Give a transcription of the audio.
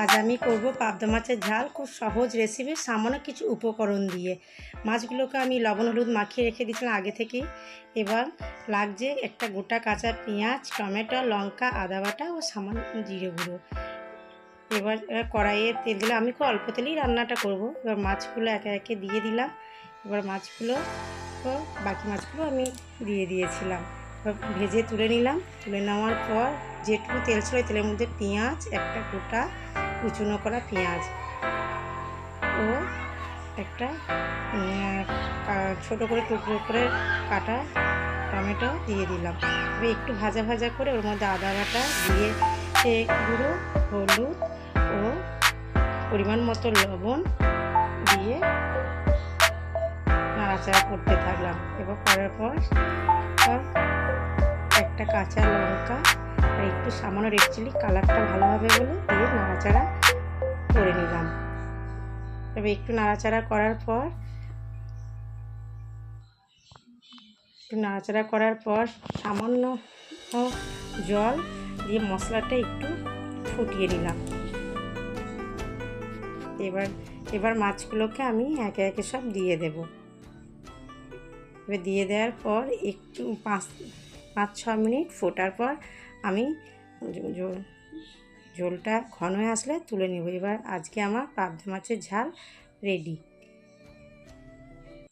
আজ আমি করব পাবদা মাছের ঝাল। খুব সহজ রেসিপি, সামান্য কিছু উপকরণ দিয়ে। মাছগুলোকে আমি লবণ হলুদ মাখিয়ে রেখে দিয়েছিলাম আগে থেকেই। এবার লাগছে একটা গোটা কাঁচা পেঁয়াজ, টমেটো, লঙ্কা, আদা বাটা ও সামান্য জিরে গুঁড়ো। এবার কড়াইয়ে তেল দিলে, আমি খুব অল্প তেলেই রান্নাটা করব। এবার মাছগুলো একে একে দিয়ে দিলাম। এবার মাছগুলো বাকি মাছগুলো আমি দিয়ে দিয়েছিলাম। এবার ভেজে তুলে নিলাম। তুলে নেওয়ার পর যেটুকু তেল ছিল ওই তেলের মধ্যে পেঁয়াজ, একটা গোটা কুচনো করা পেঁয়াজ ও একটা ছোটো করে টুকরো করে কাটা টমেটো দিয়ে দিলাম। এবার একটু ভাজা ভাজা করে ওর মধ্যে আদা বাটা দিয়ে গুঁড়ো, হলুদ ও পরিমাণ মতো লবণ দিয়ে নাড়াচাড়া করতে থাকলাম। এবার করার পর একটা কাঁচা লঙ্কা আর একটু সামান্য রেড চিলি, কালারটা ভালো হবে বলে দিয়ে নাড়াচাড়া করে নিলাম। তবে একটু নাড়াচাড়া করার পর সামান্য জল দিয়ে মশলাটা একটু ফুটিয়ে নিলাম। এবার মাছগুলোকে আমি একে একে সব দিয়ে দেব। এবার দিয়ে দেওয়ার পর একটু 5-6 মিনিট ফোটার পর আমি ঝোলটা ঘন হয়ে আসলে তুলে নেব। এবার আজকে আমার পাবদা মাছের ঝাল রেডি।